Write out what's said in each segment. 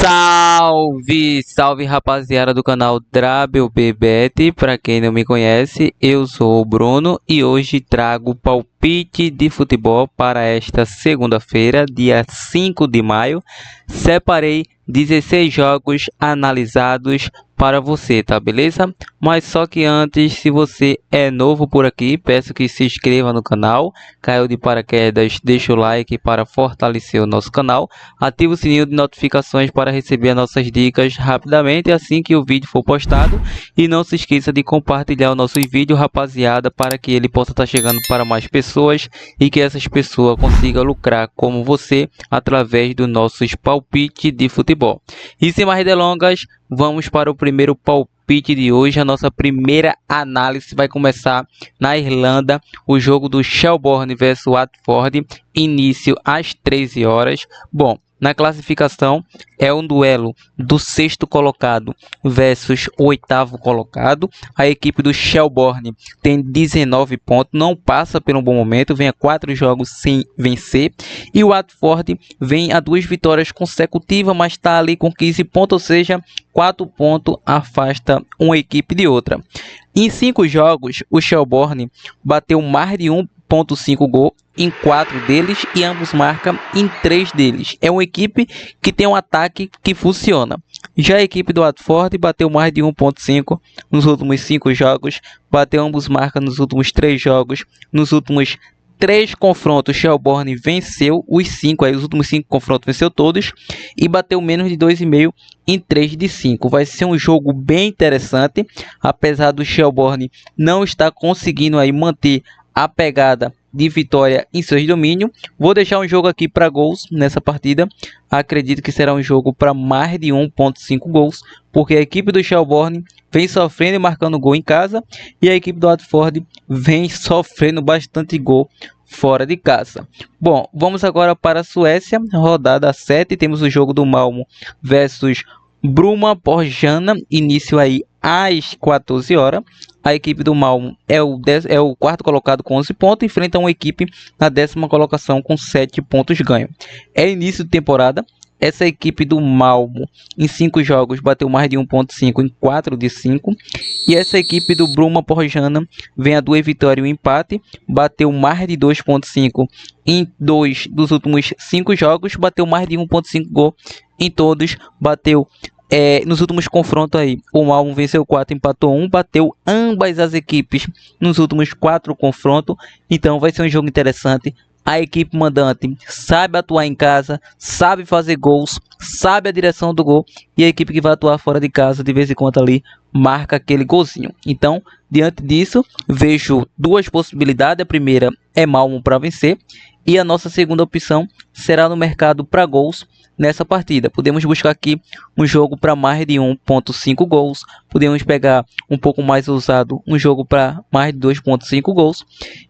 Salve, salve rapaziada do canal WBBet. Para quem não me conhece, eu sou o Bruno e hoje trago palpite de futebol para esta segunda-feira, dia 5 de maio. Separei 16 jogos analisados para você, tá beleza? Mas só que antes, se você é novo por aqui, peço que se inscreva no canal. Caiu de paraquedas, deixa o like para fortalecer o nosso canal. Ative o sininho de notificações para receber as nossas dicas rapidamente assim que o vídeo for postado. E não se esqueça de compartilhar o nosso vídeo, rapaziada, para que ele possa estar chegando para mais pessoas e que essas pessoas consigam lucrar como você através dos nossos palpites de futebol. E sem mais delongas, vamos para o primeiro palpite de hoje. A nossa primeira análise vai começar na Irlanda, o jogo do Shelbourne vs Watford, início às 13 horas. Bom, na classificação é um duelo do sexto colocado versus o oitavo colocado. A equipe do Shelbourne tem 19 pontos, não passa por um bom momento, vem a 4 jogos sem vencer. E o Watford vem a 2 vitórias consecutivas, mas está ali com 15 pontos, ou seja, 4 pontos afasta uma equipe de outra. Em 5 jogos, o Shelbourne bateu mais de 1,5 gol em 4 deles e ambos marcam em 3 deles. É uma equipe que tem um ataque que funciona. Já a equipe do Watford bateu mais de 1,5 nos últimos 5 jogos, bateu ambos marcam nos últimos 3 jogos. Nos últimos 3 confrontos, Shelbourne venceu os 5, aí os últimos 5 confrontos venceu todos e bateu menos de 2,5 em 3 de 5. Vai ser um jogo bem interessante, apesar do Shelbourne não estar conseguindo aí manter a pegada de vitória em seus domínios. Vou deixar um jogo aqui para gols nessa partida. Acredito que será um jogo para mais de 1,5 gols, porque a equipe do Shelbourne vem sofrendo e marcando gol em casa e a equipe do Watford vem sofrendo bastante gol fora de casa. Bom, vamos agora para a Suécia, rodada 7. Temos o jogo do Malmo versus Bruma-Borjana, início aí às 14 horas. A equipe do Malmo é o quarto colocado com 11 pontos, enfrenta uma equipe na 10ª colocação com 7 pontos ganhos. É início de temporada. Essa equipe do Malmo em 5 jogos bateu mais de 1,5 em 4 de 5. E essa equipe do Bruma-Borjana vem a 2 vitórias e um empate, bateu mais de 2,5 em 2 dos últimos 5 jogos, bateu mais de 1,5 gol em todos, bateu nos últimos confrontos aí, o Malmo venceu 4, empatou 1, bateu ambas as equipes nos últimos 4 confrontos. Então vai ser um jogo interessante. A equipe mandante sabe atuar em casa, sabe fazer gols, sabe a direção do gol. E a equipe que vai atuar fora de casa, de vez em quando ali, marca aquele golzinho. Então, diante disso, vejo 2 possibilidades. A primeira é Malmo para vencer. E a nossa segunda opção será no mercado para gols nessa partida. Podemos buscar aqui um jogo para mais de 1,5 gols. Podemos pegar um pouco mais ousado, um jogo para mais de 2,5 gols.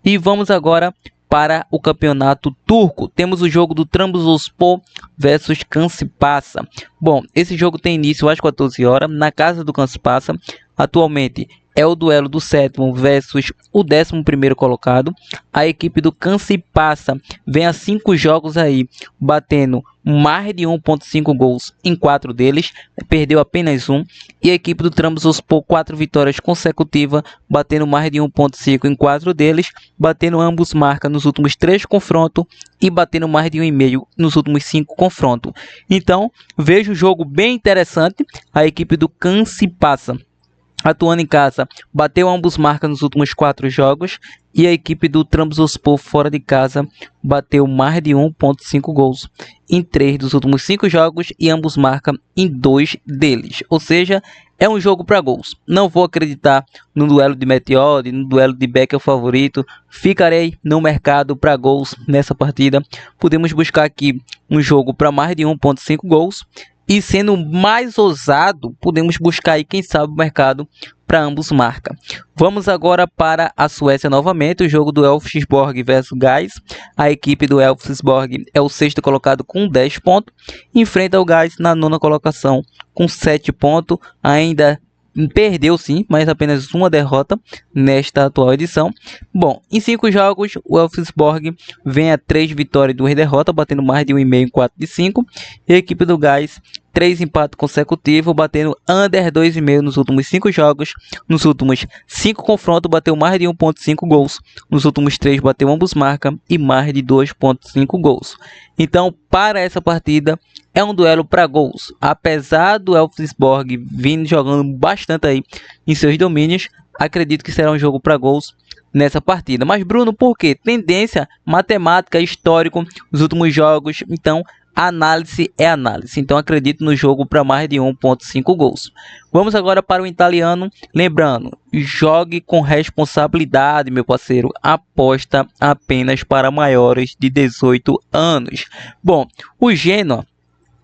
E vamos agora para o campeonato turco. Temos o jogo do Trabzonspor versus Kansımpaşa. Bom, esse jogo tem início às 14 horas na casa do Kansımpaşa. Atualmente é o duelo do 7º versus o 11º colocado. A equipe do Kansımpaşa vem a 5 jogos aí, batendo mais de 1,5 gols em 4 deles, perdeu apenas 1. E a equipe do Trabzonspor 4 vitórias consecutivas, batendo mais de 1,5 em 4 deles, batendo ambos marca nos últimos 3 confrontos e batendo mais de 1,5 nos últimos 5 confrontos. Então, vejo um jogo bem interessante. A equipe do Kansımpaşa, atuando em casa, bateu ambos marcas nos últimos 4 jogos. E a equipe do Trabzonspor fora de casa bateu mais de 1,5 gols em 3 dos últimos 5 jogos e ambos marcam em 2 deles. Ou seja, é um jogo para gols. Não vou acreditar no duelo de Meteor, no duelo de Becker favorito. Ficarei no mercado para gols nessa partida. Podemos buscar aqui um jogo para mais de 1,5 gols. E sendo mais ousado, podemos buscar aí, quem sabe, o mercado para ambos marca. Vamos agora para a Suécia novamente, o jogo do Elfsborg versus Gais. A equipe do Elfsborg é o 6º colocado com 10 pontos. Enfrenta o Gais na 9ª colocação com 7 pontos. Ainda perdeu sim, mas apenas uma derrota nesta atual edição. Bom, em 5 jogos, o Elfsborg vem a 3 vitórias e 2 derrotas, batendo mais de 1,5 em 4 de 5. E a equipe do Gais 3 empates consecutivos, batendo under 2,5 nos últimos 5 jogos. Nos últimos 5 confrontos, bateu mais de 1,5 gols. Nos últimos 3, bateu ambos marca e mais de 2,5 gols. Então, para essa partida, é um duelo para gols. Apesar do Elfsborg vindo jogando bastante aí em seus domínios, acredito que será um jogo para gols nessa partida. Mas Bruno, por quê? Tendência matemática, histórico, os últimos jogos. Então, análise é análise. Então, acredito no jogo para mais de 1,5 gols. Vamos agora para o italiano. Lembrando, jogue com responsabilidade, meu parceiro. Aposta apenas para maiores de 18 anos. Bom, o Genoa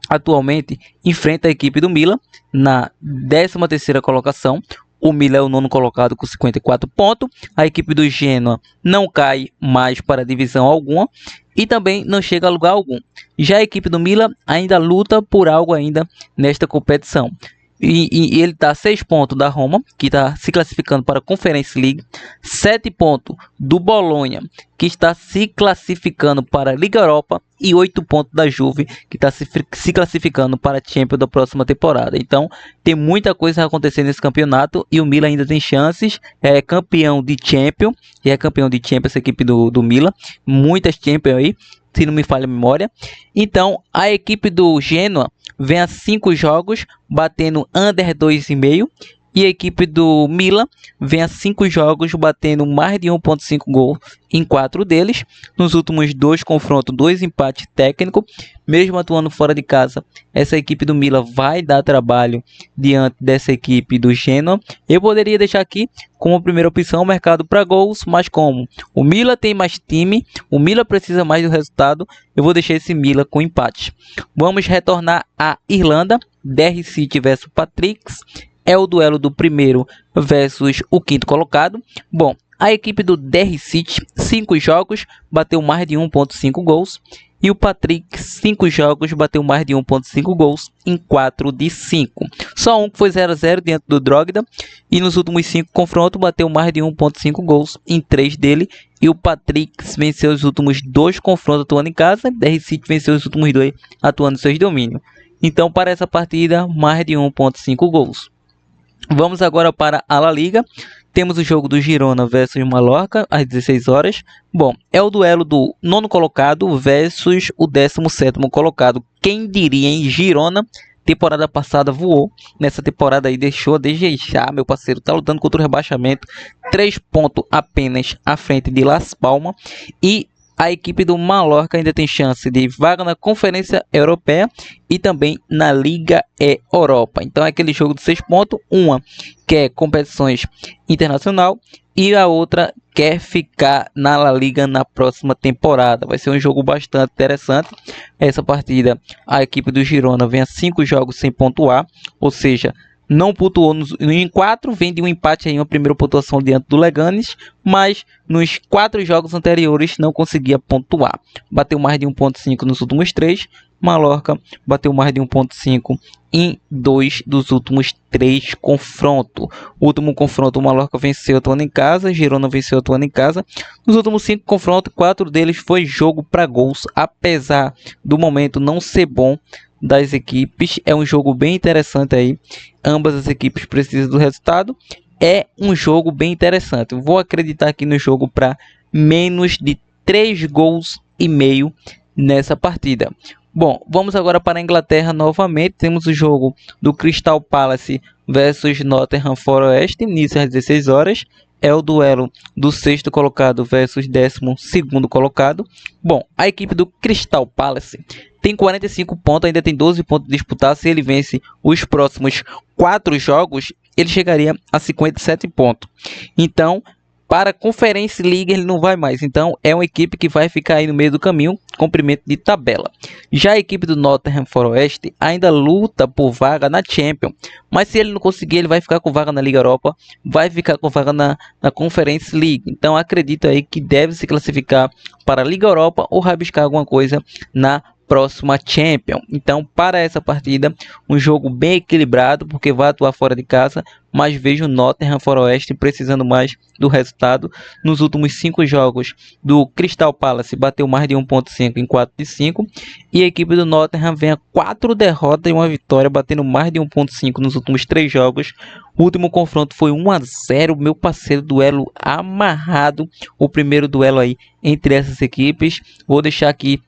atualmente enfrenta a equipe do Milan na 13ª colocação. O Milan é o 9º colocado com 54 pontos. A equipe do Genoa não cai mais para divisão alguma e também não chega a lugar algum. Já a equipe do Milan ainda luta por algo ainda nesta competição. E ele está a 6 pontos da Roma, que está se classificando para a Conference League, 7 pontos do Bolonha, que está se classificando para a Liga Europa, e 8 pontos da Juve, que está se classificando para a Champions da próxima temporada. Então, tem muita coisa acontecendo nesse campeonato, e o Milan ainda tem chances, é campeão de Champions, essa equipe do Milan, muitas Champions aí, se não me falha a memória. Então, a equipe do Genoa vem a 5 jogos, batendo under 2,5. E a equipe do Milan vem a 5 jogos, batendo mais de 1,5 gol em 4 deles. Nos últimos 2 confrontos, 2 empates técnicos. Mesmo atuando fora de casa, essa equipe do Milan vai dar trabalho diante dessa equipe do Genoa. Eu poderia deixar aqui como primeira opção o mercado para gols, mas como o Milan tem mais time, o Milan precisa mais do resultado, eu vou deixar esse Milan com empate. Vamos retornar à Irlanda, Derry City versus Patricks. É o duelo do primeiro versus o 5º colocado. Bom, a equipe do Derry City, 5 jogos, bateu mais de 1,5 gols. E o Patrick, 5 jogos, bateu mais de 1,5 gols em 4 de 5. Só um que foi 0-0 dentro do Drogda. E nos últimos 5 confrontos, bateu mais de 1,5 gols em 3 dele. E o Patrick venceu os últimos 2 confrontos atuando em casa. Derry City venceu os últimos 2 atuando em seus domínios. Então, para essa partida, mais de 1,5 gols. Vamos agora para a La Liga. Temos o jogo do Girona versus Mallorca às 16 horas. Bom, é o duelo do 9º colocado versus o 17º colocado. Quem diria, em Girona, temporada passada voou. Nessa temporada aí deixou a desejar, meu parceiro. Tá lutando contra o rebaixamento. 3 pontos apenas à frente de Las Palmas. E a equipe do Mallorca ainda tem chance de vaga na Conferência Europeia e também na Liga Europa. Então é aquele jogo de 6 pontos. Uma quer competições internacional e a outra quer ficar na La Liga na próxima temporada. Vai ser um jogo bastante interessante. Essa partida, a equipe do Girona vem a 5 jogos sem pontuar, ou seja, não pontuou em 4, vem de um empate em uma primeira pontuação diante do Leganes, mas nos 4 jogos anteriores não conseguia pontuar. Bateu mais de 1,5 nos últimos 3, Mallorca bateu mais de 1,5 em 2 dos últimos 3 confrontos. O último confronto o Mallorca venceu atuando em casa, Girona venceu atuando em casa. Nos últimos 5 confrontos, 4 deles foi jogo para gols, apesar do momento não ser bom das equipes. É um jogo bem interessante aí. Ambas as equipes precisam do resultado. É um jogo bem interessante. Vou acreditar aqui no jogo para menos de 3 gols e meio nessa partida. Bom, vamos agora para a Inglaterra novamente. Temos o jogo do Crystal Palace versus Nottingham Forest, início às 16 horas. É o duelo do 6º colocado versus 12º colocado. Bom, a equipe do Crystal Palace tem 45 pontos, ainda tem 12 pontos a disputar. Se ele vence os próximos 4 jogos, ele chegaria a 57 pontos. Então, para a Conference League ele não vai mais. Então, é uma equipe que vai ficar aí no meio do caminho, comprimento de tabela. Já a equipe do Nottingham Forest ainda luta por vaga na Champions. Mas se ele não conseguir, ele vai ficar com vaga na Liga Europa, vai ficar com vaga na Conference League. Então, acredito aí que deve se classificar para a Liga Europa ou rabiscar alguma coisa na próxima Champions. Então, para essa partida, um jogo bem equilibrado, porque vai atuar fora de casa, mas vejo o Nottingham Forest precisando mais do resultado. Nos últimos 5 jogos do Crystal Palace bateu mais de 1.5 em 4 de 5, e a equipe do Nottingham vem a 4 derrotas e uma vitória, batendo mais de 1.5 nos últimos 3 jogos. O último confronto foi 1-0, meu parceiro, duelo amarrado, o primeiro duelo aí entre essas equipes. Vou deixar aqui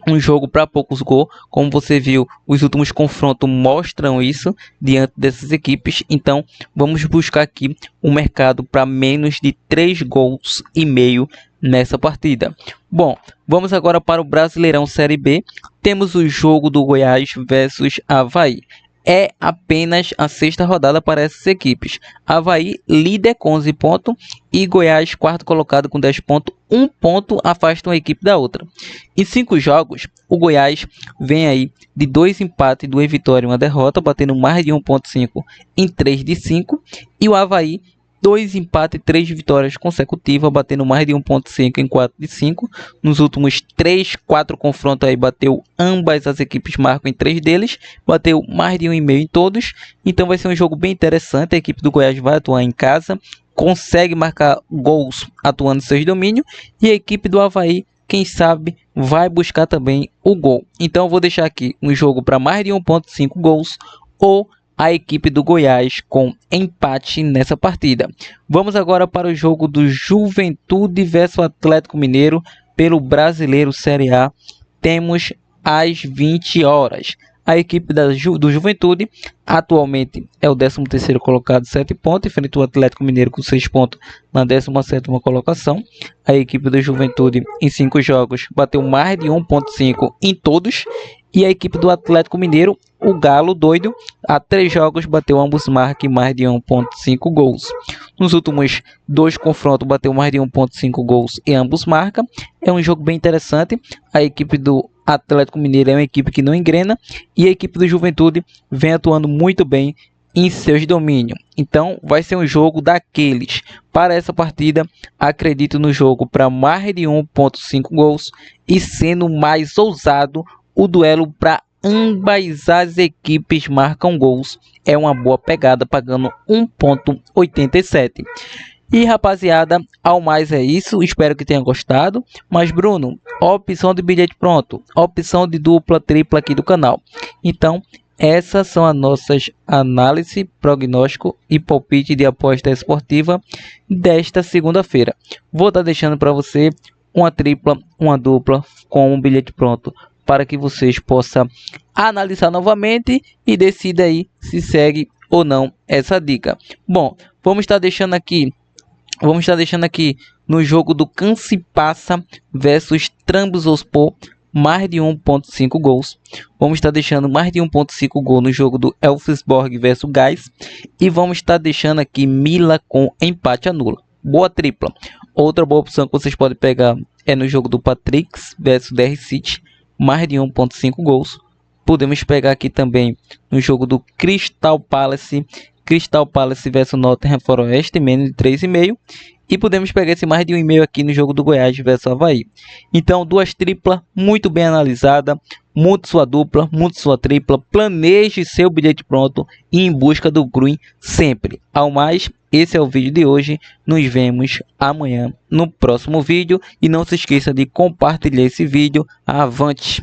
um jogo para poucos gols, como você viu, os últimos confrontos mostram isso diante dessas equipes. Então vamos buscar aqui um mercado para menos de 3 gols e meio nessa partida. Bom, vamos agora para o Brasileirão Série B. Temos o jogo do Goiás versus Avaí. É apenas a 6ª rodada para essas equipes. Avaí líder com 11 pontos e Goiás quarto colocado com 10 pontos. 1 ponto afasta uma equipe da outra. Em 5 jogos, o Goiás vem aí de 2 empates, 2 vitórias e 1 derrota, batendo mais de 1.5 em 3 de 5. E o Avaí 2 empates e 3 vitórias consecutivas, batendo mais de 1.5 em 4 de 5. Nos últimos 4 confrontos aí bateu, ambas as equipes marcam em 3 deles, bateu mais de 1,5 em todos. Então vai ser um jogo bem interessante. A equipe do Goiás vai atuar em casa, consegue marcar gols atuando em seus domínios, e a equipe do Avaí, quem sabe, vai buscar também o gol. Então eu vou deixar aqui um jogo para mais de 1.5 gols ou a equipe do Goiás com empate nessa partida. Vamos agora para o jogo do Juventude versus Atlético Mineiro pelo Brasileiro Série A. Temos às 20 horas. A equipe do Juventude atualmente é o 13º colocado, 7 pontos, enfrenta o Atlético Mineiro com 6 pontos na 17ª colocação. A equipe do Juventude em 5 jogos bateu mais de 1.5 em todos. E a equipe do Atlético Mineiro, o Galo doido, há 3 jogos bateu ambos marcas mais de 1.5 gols. Nos últimos 2 confrontos bateu mais de 1.5 gols e ambos marcam. É um jogo bem interessante. A equipe do Atlético Mineiro é uma equipe que não engrena, e a equipe do Juventude vem atuando muito bem em seus domínios. Então vai ser um jogo daqueles. Para essa partida, acredito no jogo para mais de 1.5 gols, e sendo mais ousado, o duelo para ambas as equipes marcam gols. É uma boa pegada, pagando 1.87. E rapaziada, ao mais é isso. Espero que tenha gostado. Mas Bruno, opção de bilhete pronto, opção de dupla, tripla aqui do canal. Então essas são as nossas análises, prognóstico e palpite de aposta esportiva desta segunda-feira. Vou estar deixando para você uma tripla, uma dupla com um bilhete pronto, para que vocês possam analisar novamente e decida aí se segue ou não essa dica. Bom, vamos estar deixando aqui no jogo do Cansipassa versus Trabzonspor mais de 1.5 gols. Vamos estar deixando mais de 1.5 gol no jogo do Elfsborg versus Gais, e vamos estar deixando aqui Mila com empate anula. Boa tripla. Outra boa opção que vocês podem pegar é no jogo do Patrix versus DR City, mais de 1.5 gols. Podemos pegar aqui também no jogo do Crystal Palace versus Nottingham Forest, menos de 3,5. E podemos pegar esse mais de 1,5 aqui no jogo do Goiás versus Avaí. Então, duas triplas muito bem analisadas. Monte sua dupla, monte sua tripla. Planeje seu bilhete pronto e em busca do green sempre. Ao mais, esse é o vídeo de hoje. Nos vemos amanhã no próximo vídeo. E não se esqueça de compartilhar esse vídeo. Avante!